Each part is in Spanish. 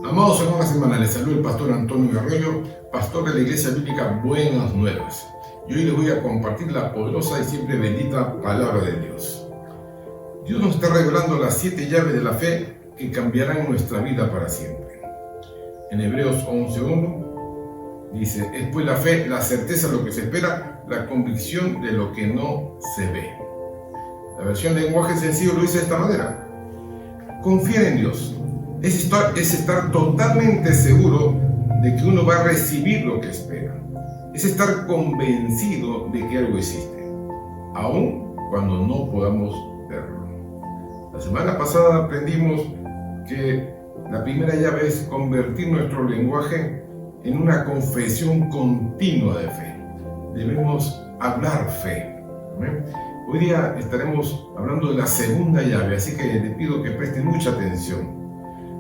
Amados hermanos y hermanas, les saluda el pastor Antonio Arroyo, pastor de la Iglesia Bíblica Buenas Nuevas. Y hoy les voy a compartir la poderosa y siempre bendita palabra de Dios. Dios nos está revelando las 7 llaves de la fe que cambiarán nuestra vida para siempre. En Hebreos 11:1 dice: es pues la fe, la certeza de lo que se espera, la convicción de lo que no se ve. La versión de lenguaje sencillo lo dice de esta manera: confiar en Dios es estar totalmente seguro de que uno va a recibir lo que espera. Es estar convencido de que algo existe, aun cuando no podamos verlo. La semana pasada aprendimos que la primera llave es convertir nuestro lenguaje en una confesión continua de fe. Debemos hablar fe. ¿Amén? Hoy día estaremos hablando de la segunda llave, así que les pido que presten mucha atención.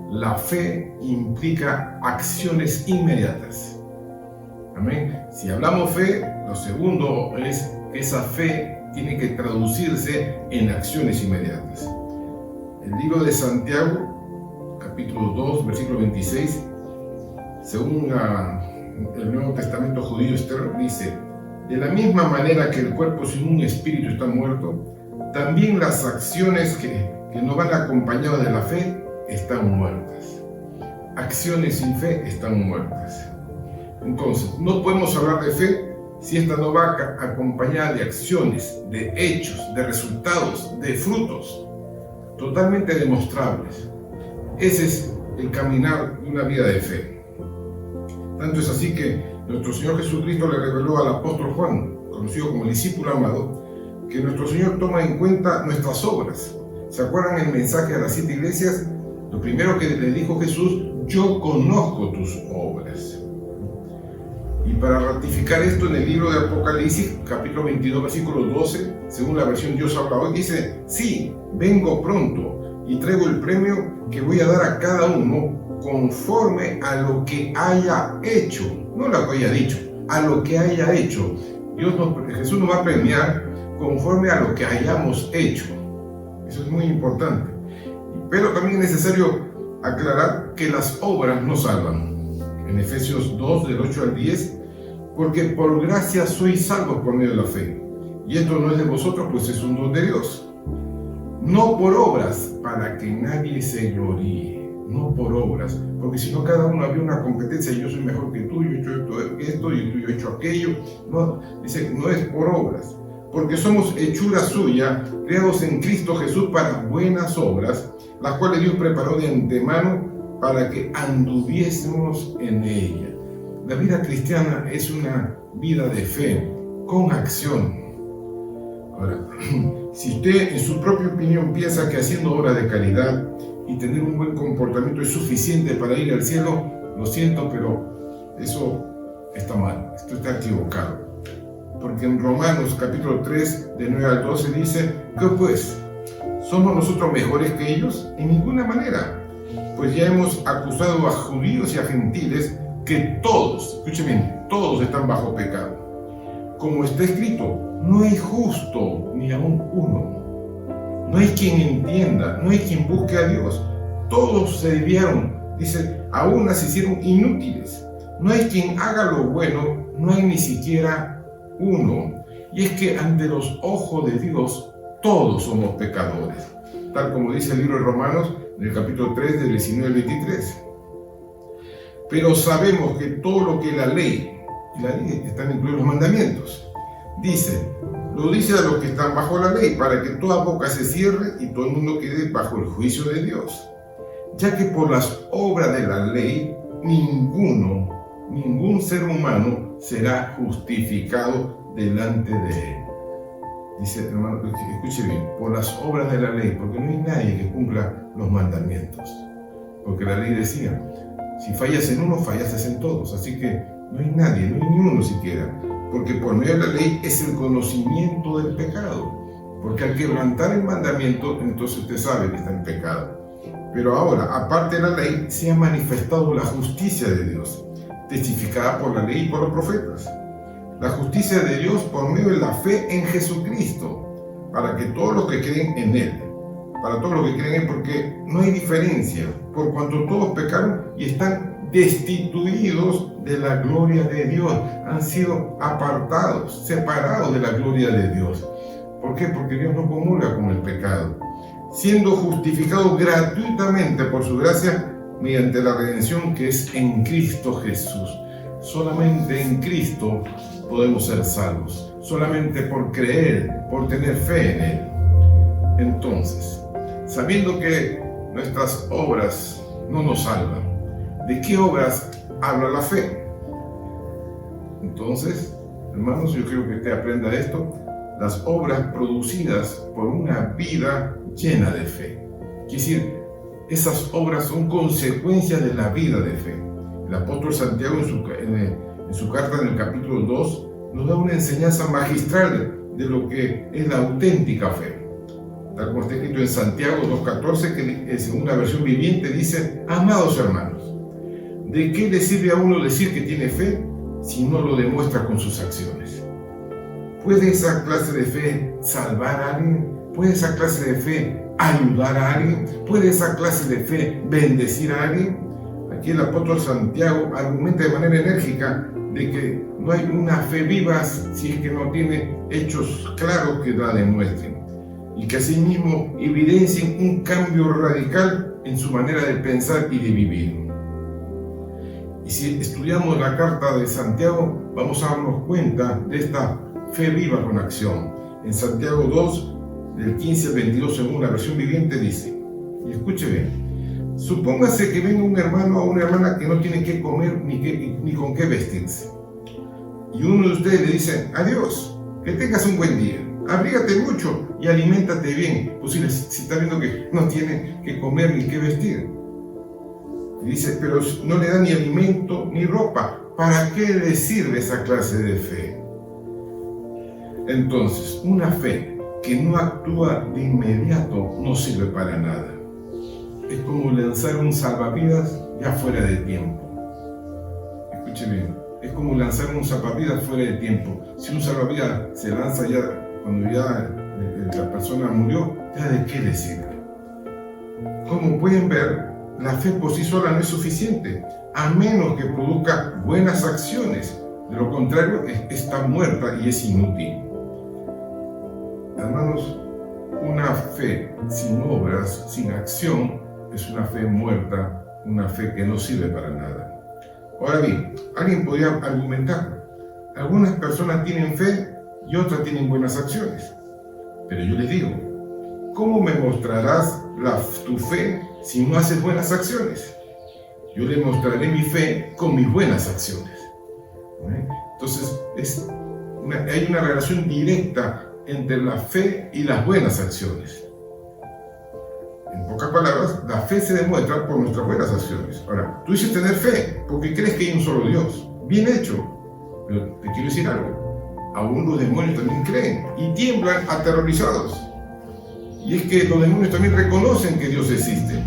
La fe implica acciones inmediatas. Amén. Si hablamos fe, lo segundo es que esa fe tiene que traducirse en acciones inmediatas. El libro de Santiago, capítulo 2, versículo 26, según el Nuevo Testamento judío externo, dice: de la misma manera que el cuerpo sin un espíritu está muerto, también las acciones que no van acompañadas de la fe están muertas. Acciones sin fe están muertas. Entonces, no podemos hablar de fe si esta no va acompañada de acciones, de hechos, de resultados, de frutos totalmente demostrables. Ese es el caminar de una vida de fe. Tanto es así que nuestro Señor Jesucristo le reveló al apóstol Juan, conocido como el discípulo amado, que nuestro Señor toma en cuenta nuestras obras. ¿Se acuerdan el mensaje a las 7 iglesias? Lo primero que le dijo Jesús: yo conozco tus obras. Y para ratificar esto, en el libro de Apocalipsis, capítulo 22, versículo 12, según la versión Dios habla hoy, dice: sí, vengo pronto y traigo el premio que voy a dar a cada uno conforme a lo que haya hecho. No lo que haya dicho, a lo que haya hecho. Jesús nos va a premiar conforme a lo que hayamos hecho. Eso es muy importante. Pero también es necesario aclarar que las obras no salvan. En Efesios 2, del 8 al 10, porque por gracia sois salvos por medio de la fe. Y esto no es de vosotros, pues es un don de Dios. No por obras, para que nadie se gloríe. No por obras, porque si no cada uno habría una competencia: yo soy mejor que tú, yo he hecho esto y tú he hecho aquello. No, dice, no es por obras, porque somos hechura suya, creados en Cristo Jesús para buenas obras, las cuales Dios preparó de antemano para que anduviésemos en ella. La vida cristiana es una vida de fe, con acción. Ahora, si usted en su propia opinión piensa que haciendo obras de caridad y tener un buen comportamiento es suficiente para ir al cielo, lo siento, pero eso está mal, esto está equivocado. Porque en Romanos capítulo 3, de 9 al 12 dice: ¿qué pues? ¿Somos nosotros mejores que ellos? En ninguna manera. Pues ya hemos acusado a judíos y a gentiles que todos, escuchen bien, todos están bajo pecado. Como está escrito: no hay justo ni aún uno. No hay quien entienda, no hay quien busque a Dios. Todos se desviaron, dice, a una se hicieron inútiles. No hay quien haga lo bueno, no hay ni siquiera uno. Y es que ante los ojos de Dios todos somos pecadores, tal como dice el libro de Romanos, en el capítulo 3, del 19 al 23. Pero sabemos que todo lo que la ley están incluidos los mandamientos, lo dice a los que están bajo la ley, para que toda boca se cierre y todo el mundo quede bajo el juicio de Dios. Ya que por las obras de la ley, ningún ser humano será justificado delante de él. Dice, hermano, escuche bien, por las obras de la ley, porque no hay nadie que cumpla los mandamientos. Porque la ley decía: si fallas en uno, fallaste en todos. Así que no hay nadie, no hay ni uno siquiera. Porque por medio de la ley es el conocimiento del pecado. Porque al quebrantar el mandamiento, entonces usted sabe que está en pecado. Pero ahora, aparte de la ley, se ha manifestado la justicia de Dios, testificada por la ley y por los profetas. La justicia de Dios por medio de la fe en Jesucristo, para que todos los que creen en Él, porque no hay diferencia, por cuanto todos pecaron y están destituidos de la gloria de Dios. Han sido apartados, separados de la gloria de Dios. ¿Por qué? Porque Dios no comulga con el pecado. Siendo justificados gratuitamente por su gracia mediante la redención que es en Cristo Jesús. Solamente en Cristo podemos ser salvos. Solamente por creer, por tener fe en Él. Entonces, sabiendo que nuestras obras no nos salvan, ¿de qué obras habla la fe? Entonces, hermanos, yo quiero que usted aprenda esto. Las obras producidas por una vida llena de fe. Quiere decir, esas obras son consecuencias de la vida de fe. El apóstol Santiago en su carta en el capítulo 2 nos da una enseñanza magistral de lo que es la auténtica fe. Tal como está escrito en Santiago 2.14, que según la versión viviente dice: amados hermanos, ¿de qué le sirve a uno decir que tiene fe si no lo demuestra con sus acciones? ¿Puede esa clase de fe salvar a alguien? ¿Puede esa clase de fe ayudar a alguien? ¿Puede esa clase de fe bendecir a alguien? Aquí el apóstol Santiago argumenta de manera enérgica de que no hay una fe viva si es que no tiene hechos claros que la demuestren, y que asimismo evidencien un cambio radical en su manera de pensar y de vivir. Y si estudiamos la carta de Santiago, vamos a darnos cuenta de esta fe viva con acción. En Santiago 2, del 15 al 22, según la versión viviente, dice, y escuche bien: supóngase que venga un hermano o una hermana que no tiene qué comer ni con qué vestirse. Y uno de ustedes le dice: adiós, que tengas un buen día, abrígate mucho y aliméntate bien. Pues si está viendo que no tiene qué comer ni qué vestir. Y dice: pero no le da ni alimento ni ropa. ¿Para qué le sirve esa clase de fe? Entonces, una fe que no actúa de inmediato no sirve para nada. Es como lanzar un salvavidas ya fuera de tiempo. Escuche bien, es como lanzar un salvavidas fuera de tiempo. Si un salvavidas se lanza ya cuando ya la persona murió, ¿ya de qué le sirve? Como pueden ver, la fe por sí sola no es suficiente, a menos que produzca buenas acciones. De lo contrario, está muerta y es inútil. Hermanos, una fe sin obras, sin acción, es una fe muerta, una fe que no sirve para nada. Ahora bien, alguien podría argumentar: algunas personas tienen fe y otras tienen buenas acciones. Pero yo les digo, ¿cómo me mostrarás tu fe si no haces buenas acciones? Yo le mostraré mi fe con mis buenas acciones. Entonces, hay una relación directa entre la fe y las buenas acciones. En pocas palabras, la fe se demuestra por nuestras buenas acciones. Ahora, tú dices tener fe porque crees que hay un solo Dios. Bien hecho. Pero te quiero decir algo. Aún los demonios también creen y tiemblan aterrorizados. Y es que los demonios también reconocen que Dios existe.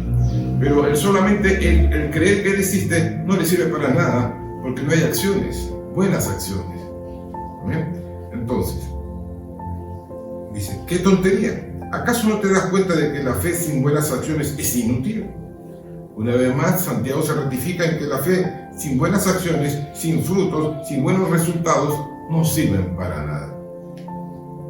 Pero solamente el creer que Él existe no le sirve para nada, porque no hay acciones, buenas acciones. Entonces, dice: ¡qué tontería! ¿Acaso no te das cuenta de que la fe sin buenas acciones es inútil? Una vez más, Santiago se ratifica en que la fe sin buenas acciones, sin frutos, sin buenos resultados, no sirven para nada.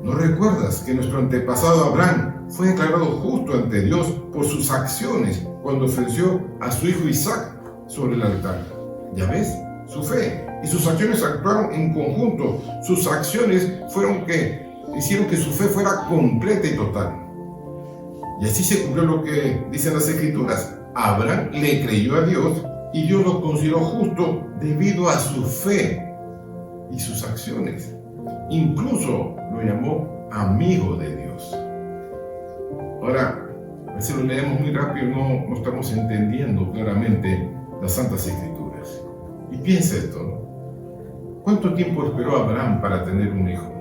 ¿No recuerdas que nuestro antepasado Abraham fue declarado justo ante Dios por sus acciones cuando ofreció a su hijo Isaac sobre el altar? ¿Ya ves? Su fe y sus acciones actuaron en conjunto. Sus acciones fueron que hicieron que su fe fuera completa y total. Y así se cumplió lo que dicen las Escrituras. Abraham le creyó a Dios y Dios lo consideró justo debido a su fe y sus acciones. Incluso lo llamó amigo de Dios. Ahora, a veces lo leemos muy rápido y no estamos entendiendo claramente las Santas Escrituras. Y piensa esto, ¿no? ¿Cuánto tiempo esperó Abraham para tener un hijo?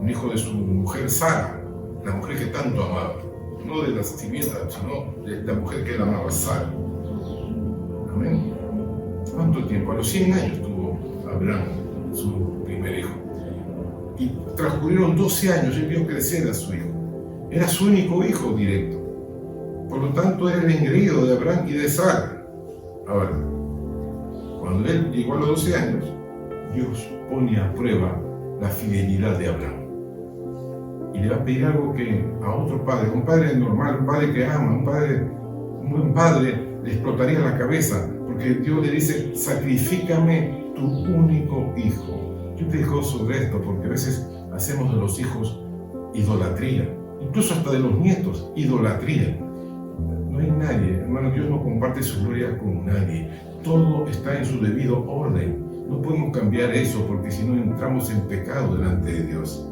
Un hijo de su mujer Sara, la mujer que tanto amaba. No de la sirvienta, sino de la mujer que él amaba, Sara. Amén. ¿Cuánto tiempo? A los 100 años tuvo Abraham su primer hijo. Y transcurrieron 12 años, él vio crecer a su hijo. Era su único hijo directo. Por lo tanto, era el engreído de Abraham y de Sara. Ahora, cuando él llegó a los 12 años, Dios pone a prueba la fidelidad de Abraham. Y le va a pedir algo que a otro padre, un padre normal, un padre que ama, un buen padre, le explotaría la cabeza, porque Dios le dice: sacrifícame tu único hijo. Yo te digo sobre esto, porque a veces hacemos de los hijos idolatría, incluso hasta de los nietos, idolatría. No hay nadie, hermano, Dios no comparte su gloria con nadie. Todo está en su debido orden. No podemos cambiar eso, porque si no entramos en pecado delante de Dios.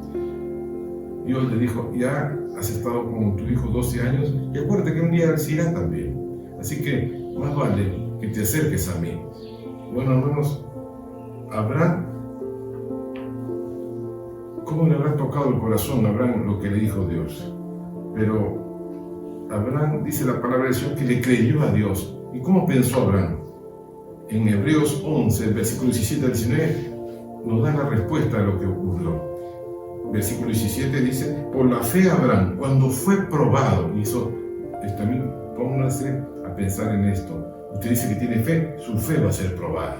Dios le dijo: ya has estado con tu hijo 12 años, y acuérdate que un día él se irá también. Así que más vale que te acerques a mí. Bueno, hermanos, Abraham, ¿cómo le habrá tocado el corazón a Abraham lo que le dijo Dios? Pero Abraham, dice la palabra del Señor, que le creyó a Dios. ¿Y cómo pensó Abraham? En Hebreos 11, versículos 17 al 19, nos da la respuesta a lo que ocurrió. Versículo 17 dice: por la fe Abraham, cuando fue probado, y eso también póngase a pensar en esto. Usted dice que tiene fe, su fe va a ser probada.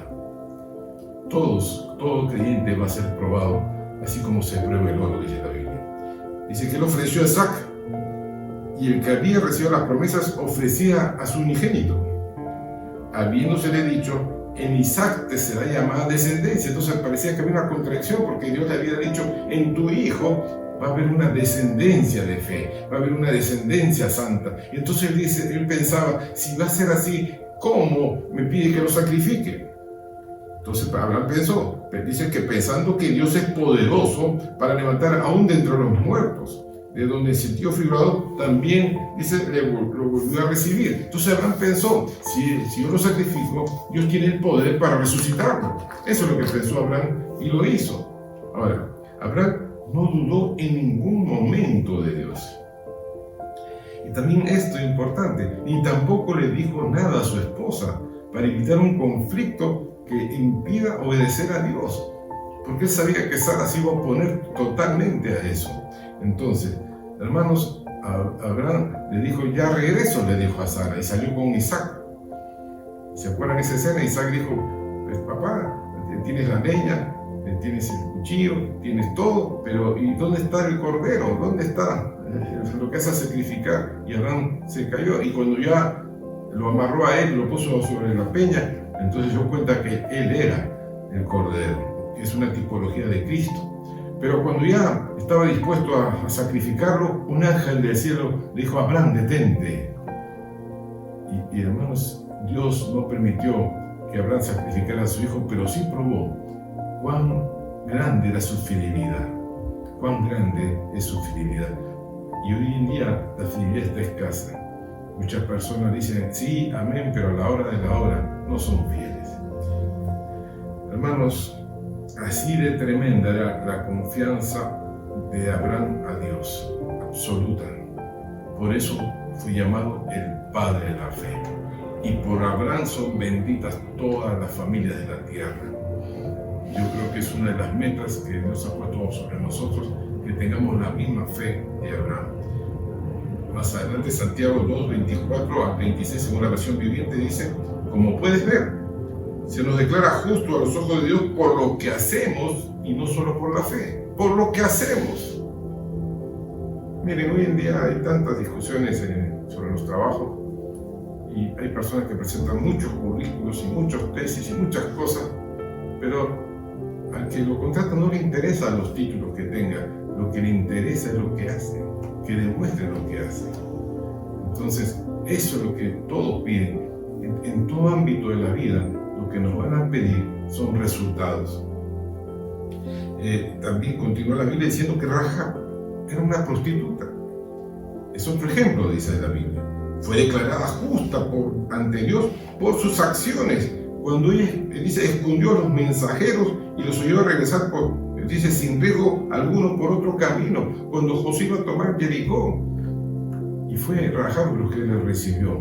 Todo creyente va a ser probado, así como se prueba el oro, dice la Biblia. Dice que él ofreció a Isaac, y el que había recibido las promesas ofrecía a su unigénito, habiéndosele dicho: en Isaac te será llamada descendencia. Entonces parecía que había una contradicción, porque Dios le había dicho: en tu hijo va a haber una descendencia de fe, va a haber una descendencia santa. Y entonces él pensaba: si va a ser así, ¿cómo me pide que lo sacrifique? Entonces Abraham pensó, dice que pensando que Dios es poderoso para levantar aún de entre los muertos, de donde el sentido figurado también, dice, lo volvió a recibir. Entonces Abraham pensó: si yo lo sacrifico, Dios tiene el poder para resucitarlo. Eso es lo que pensó Abraham, y lo hizo. Ahora, Abraham no dudó en ningún momento de Dios. Y también esto es importante: ni tampoco le dijo nada a su esposa para evitar un conflicto que impida obedecer a Dios, porque él sabía que Sara se iba a oponer totalmente a eso. Entonces, hermanos, Abraham le dijo: ya regreso, le dijo a Sara, y salió con Isaac. ¿Se acuerdan de esa escena? Isaac dijo: pues, papá, tienes la leña, tienes el cuchillo, tienes todo, pero ¿y dónde está el cordero? ¿Dónde está lo que vas a sacrificar? Y Abraham se cayó, y cuando ya lo amarró a él, lo puso sobre la peña, entonces dio cuenta que él era el cordero, que es una tipología de Cristo. Pero cuando ya estaba dispuesto a sacrificarlo, un ángel del cielo le dijo: Abraham, detente. Y hermanos, Dios no permitió que Abraham sacrificara a su hijo, pero sí probó cuán grande era su fidelidad. Cuán grande es su fidelidad. Y hoy en día la fidelidad está escasa. Muchas personas dicen: sí, amén, pero a la hora de la hora no son fieles. Hermanos, así de tremenda era la confianza de Abraham a Dios, absoluta. Por eso fue llamado el Padre de la Fe. Y por Abraham son benditas todas las familias de la tierra. Yo creo que es una de las metas que Dios ha puesto sobre nosotros, que tengamos la misma fe de Abraham. Más adelante, Santiago 2, 24 a 26, según la versión viviente, dice: como puedes ver, se nos declara justo a los ojos de Dios por lo que hacemos, y no solo por la fe, por lo que hacemos. Miren, hoy en día hay tantas discusiones sobre los trabajos, y hay personas que presentan muchos currículos y muchas tesis y muchas cosas, pero al que lo contrata no le interesan los títulos que tenga, lo que le interesa es lo que hace, que demuestre lo que hace. Entonces, eso es lo que todos piden. En todo ámbito de la vida, lo que nos van a pedir son resultados. También continúa la Biblia diciendo que Rahab era una prostituta. Es otro ejemplo, dice la Biblia. Fue declarada justa ante Dios por sus acciones. Cuando ella, dice, escondió a los mensajeros y los oyó regresar dice, sin riesgo alguno por otro camino, cuando Josué iba a tomar Jericó. Y fue Rahab lo que le recibió.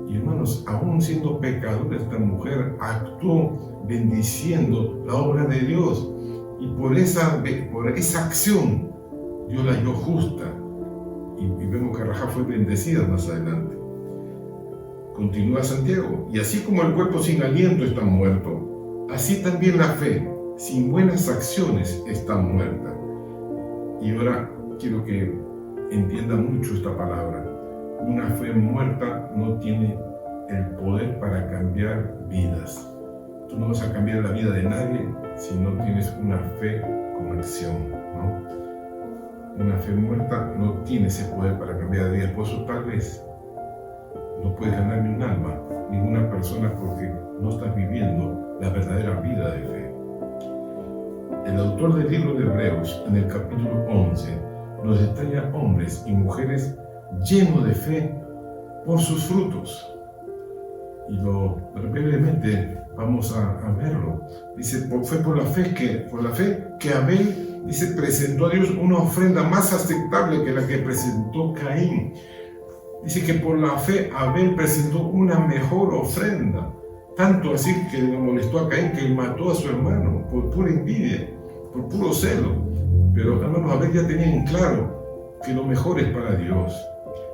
Y hermanos, aún siendo pecadora, esta mujer actuó bendiciendo la obra de Dios. Y por esa acción, Dios la halló justa. Y vemos que Rahab fue bendecida más adelante. Continúa Santiago. Y así como el cuerpo sin aliento está muerto, así también la fe sin buenas acciones está muerta. Y ahora quiero que entienda mucho esta palabra. Una fe muerta no tiene el poder para cambiar vidas. Tú no vas a cambiar la vida de nadie si no tienes una fe con acción, ¿no? Una fe muerta no tiene ese poder para cambiar vidas. Por eso tal vez no puedes ganar ni un alma, ninguna persona, porque no estás viviendo la verdadera vida de fe. El autor del libro de Hebreos, en el capítulo 11, nos detalla hombres y mujeres llenos de fe por sus frutos. Y brevemente vamos a verlo. Dice, fue por la fe que Abel, dice, presentó a Dios una ofrenda más aceptable que la que presentó Caín. Dice que por la fe Abel presentó una mejor ofrenda. Tanto así que le molestó a Caín que mató a su hermano por pura envidia, por puro celo. Pero hermanos, Abel ya tenía en claro que lo mejor es para Dios.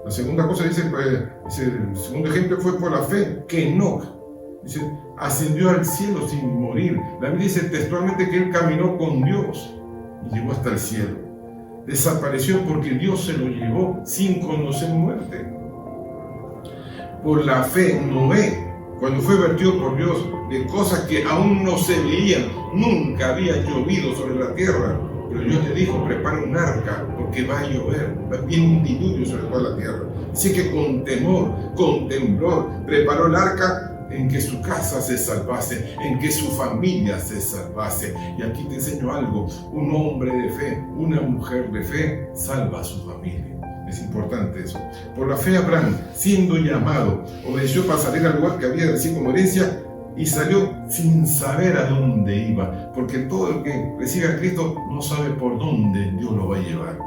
La segunda cosa dice, el segundo ejemplo fue por la fe que Enoc, dice, ascendió al cielo sin morir. La Biblia dice textualmente que él caminó con Dios y llegó hasta el cielo. Desapareció porque Dios se lo llevó sin conocer muerte. Por la fe Noé, cuando fue vertido por Dios de cosas que aún no se veían, nunca había llovido sobre la tierra, pero Dios le dijo, prepara un arca porque va a llover, viene un diluvio sobre toda la tierra. Así que con temor, con temblor, preparó el arca en que su casa se salvase, en que su familia se salvase. Y aquí te enseño algo: un hombre de fe, una mujer de fe salva a su familia. Es importante eso. Por la fe Abraham, siendo llamado, obedeció para salir al lugar que había de sí como herencia y salió sin saber a dónde iba, porque todo el que recibe a Cristo no sabe por dónde Dios lo va a llevar.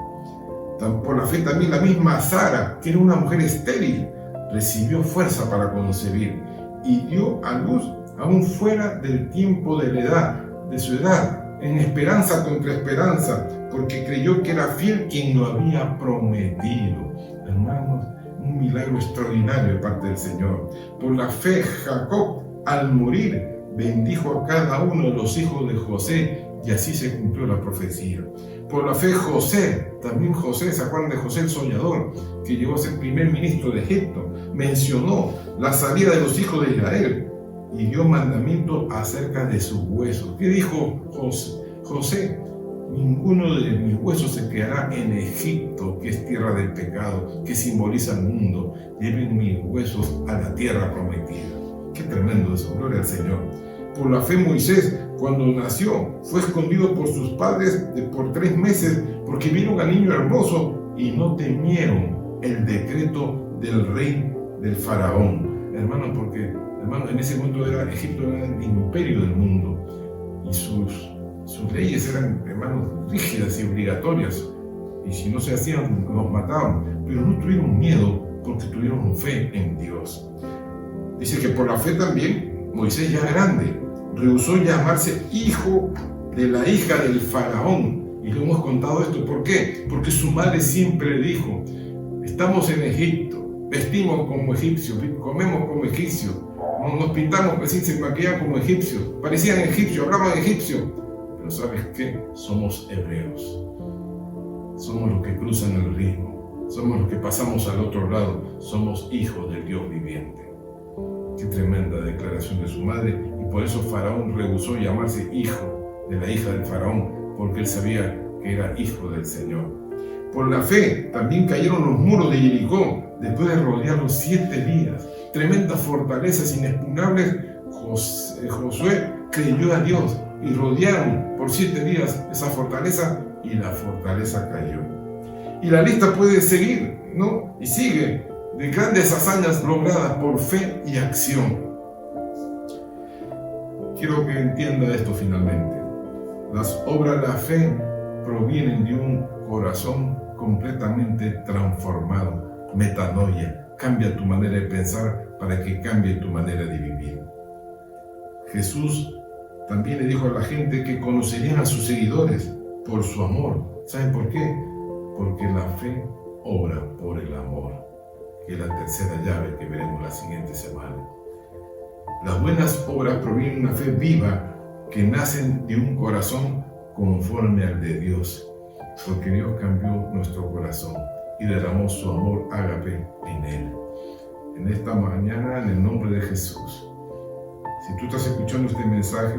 Por la fe también la misma Sara, que era una mujer estéril, recibió fuerza para concebir y dio a luz aún fuera del tiempo de su edad, en esperanza contra esperanza, porque creyó que era fiel quien lo había prometido. Hermanos, un milagro extraordinario de parte del Señor. Por la fe Jacob, al morir, bendijo a cada uno de los hijos de José, y así se cumplió la profecía. Por la fe José, también José, ¿se acuerdan de José el soñador, que llegó a ser primer ministro de Egipto? Mencionó la salida de los hijos de Israel y dio mandamiento acerca de sus huesos. ¿Qué dijo José? Ninguno de mis huesos se quedará en Egipto, que es tierra del pecado, que simboliza el mundo. Lleven mis huesos a la tierra prometida. Qué tremendo eso, gloria al Señor. Por la fe Moisés, cuando nació, fue escondido por sus padres por 3 meses, porque vieron al niño hermoso y no temieron el decreto del rey del faraón. Hermanos, porque en ese momento Egipto era el imperio del mundo y sus leyes eran, hermanos, rígidas y obligatorias, y si no se hacían, los mataban, pero no tuvieron miedo porque tuvieron fe en Dios. Dice que por la fe también Moisés, ya grande, rehusó llamarse hijo de la hija del faraón, y lo hemos contado esto. ¿Por qué? Porque su madre siempre le dijo: estamos en Egipto, vestimos como egipcios, comemos como egipcios, nos pintamos, así se maquillan como egipcios, parecían egipcios, hablaban egipcio. Pero ¿sabes qué? Somos hebreos. Somos los que cruzan el río. Somos los que pasamos al otro lado. Somos hijos del Dios viviente. Qué tremenda declaración de su madre. Y por eso Faraón rehusó llamarse hijo de la hija del Faraón, porque él sabía que era hijo del Señor. Por la fe también cayeron los muros de Jericó después de rodearlos 7 días. Tremendas fortalezas inexpugnables. Josué creyó a Dios y rodearon por 7 días esa fortaleza, y la fortaleza cayó. Y la lista puede seguir, ¿no? Y sigue, de grandes hazañas logradas por fe y acción. Quiero que entienda esto finalmente. Las obras de la fe provienen de un corazón completamente transformado. Metanoia. Cambia tu manera de pensar para que cambie tu manera de vivir. Jesús también le dijo a la gente que conocerían a sus seguidores por su amor. ¿Saben por qué? Porque la fe obra por el amor, que es la tercera llave que veremos la siguiente semana. Las buenas obras provienen de una fe viva que nacen de un corazón conforme al de Dios, porque Dios cambió nuestro corazón y derramó su amor ágape en él. En esta mañana, en el nombre de Jesús, si tú estás escuchando este mensaje,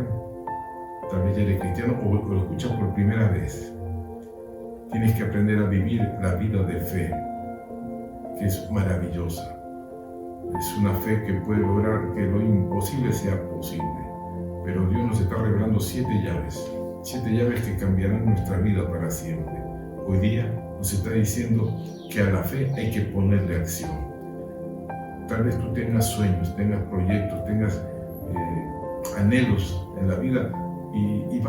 tal vez ya eres cristiano o lo escuchas por primera vez, tienes que aprender a vivir la vida de fe, que es maravillosa. Es una fe que puede lograr que lo imposible sea posible. Pero Dios nos está revelando 7 llaves que cambiarán nuestra vida para siempre. Hoy día nos está diciendo que a la fe hay que ponerle acción. Tal vez tú tengas sueños, tengas proyectos, tengas anhelos en la vida y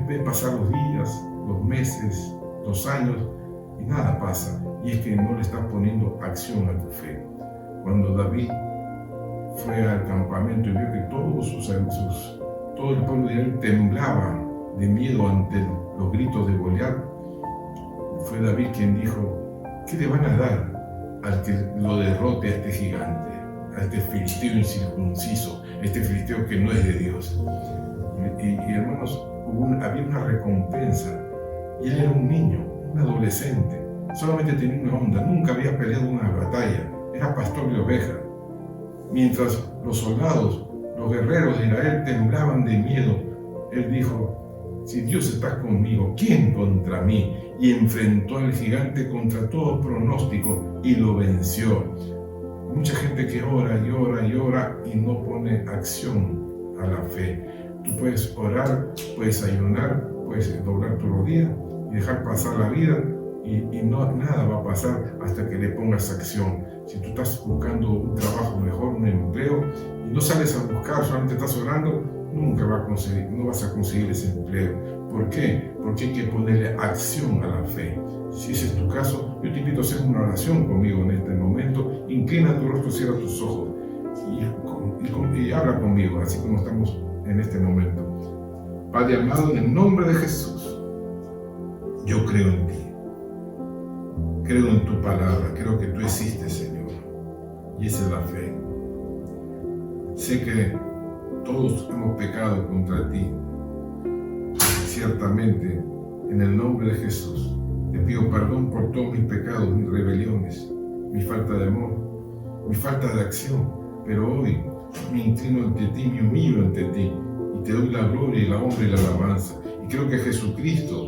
ves pasar los días, los meses, los años y nada pasa. Y es que no le estás poniendo acción a tu fe. Cuando David fue al campamento y vio que todo el pueblo de Israel temblaba de miedo ante los gritos de Goliat, fue David quien dijo: ¿qué le van a dar al que lo derrote a este gigante, a este filisteo incircunciso, este filisteo que no es de Dios? Y hermanos, había una recompensa, y él era un niño, un adolescente, solamente tenía una onda, nunca había peleado una batalla, era pastor de ovejas. Mientras los soldados, los guerreros de Israel temblaban de miedo, él dijo: si Dios está conmigo, ¿quién contra mí? Y enfrentó al gigante contra todo pronóstico y lo venció. Mucha gente que ora y ora y ora y no pone acción a la fe. Tú puedes orar, puedes ayunar, puedes doblar tu rodilla y dejar pasar la vida y nada va a pasar hasta que le pongas acción. Si tú estás buscando un trabajo mejor, un empleo, y no sales a buscar, solamente estás orando, nunca no vas a conseguir ese empleo. ¿Por qué? Porque hay que ponerle acción a la fe. Si ese es tu caso, yo te invito a hacer una oración conmigo en este momento. Inclina tu rostro, cierra tus ojos y habla conmigo, así como estamos en este momento. Padre amado, en el nombre de Jesús, yo creo en ti. Creo en tu palabra, creo que tú existes, Señor, y esa es la fe. Sé que todos hemos pecado contra ti. Ciertamente, en el nombre de Jesús, te pido perdón por todos mis pecados, mis rebeliones, mi falta de amor, mi falta de acción, pero hoy me inclino ante ti, me humillo ante ti, y te doy la gloria y la honra y la alabanza. Y creo que Jesucristo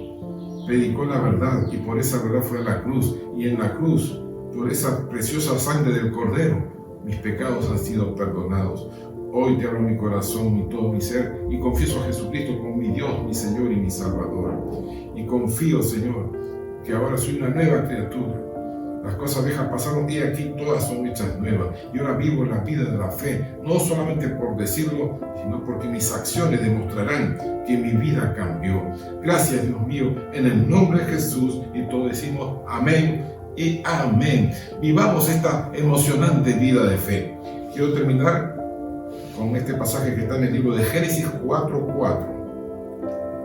predicó la verdad y por esa verdad fue a la cruz, y en la cruz, por esa preciosa sangre del Cordero, mis pecados han sido perdonados. Hoy te abro mi corazón y todo mi ser y confieso a Jesucristo como mi Dios, mi Señor y mi Salvador. Y confío, Señor, que ahora soy una nueva criatura. Las cosas viejas pasaron y aquí todas son hechas nuevas. Y ahora vivo la vida de la fe, no solamente por decirlo, sino porque mis acciones demostrarán que mi vida cambió. Gracias, Dios mío, en el nombre de Jesús. Y todos decimos amén y amén. Vivamos esta emocionante vida de fe. Quiero terminar con este pasaje que está en el libro de Génesis 4:4.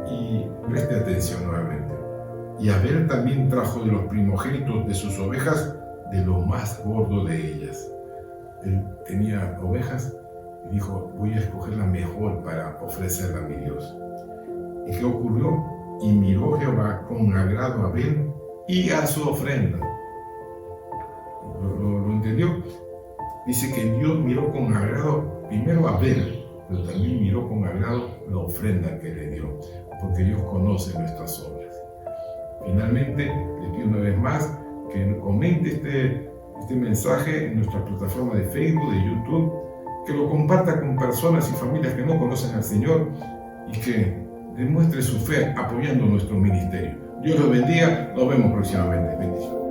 Y preste atención nuevamente. Y Abel también trajo de los primogénitos de sus ovejas, de lo más gordo de ellas. Él tenía ovejas y dijo: voy a escoger la mejor para ofrecerla a mi Dios. ¿Y qué ocurrió? Y miró Jehová con agrado a Abel y a su ofrenda. ¿Lo entendió? Dice que Dios miró con agrado primero a Abel, pero también miró con agrado la ofrenda que le dio, porque Dios conoce nuestras obras. Finalmente, le pido una vez más que comente este mensaje en nuestra plataforma de Facebook, de YouTube, que lo comparta con personas y familias que no conocen al Señor y que demuestre su fe apoyando nuestro ministerio. Dios los bendiga, nos vemos próximamente. Bendiciones.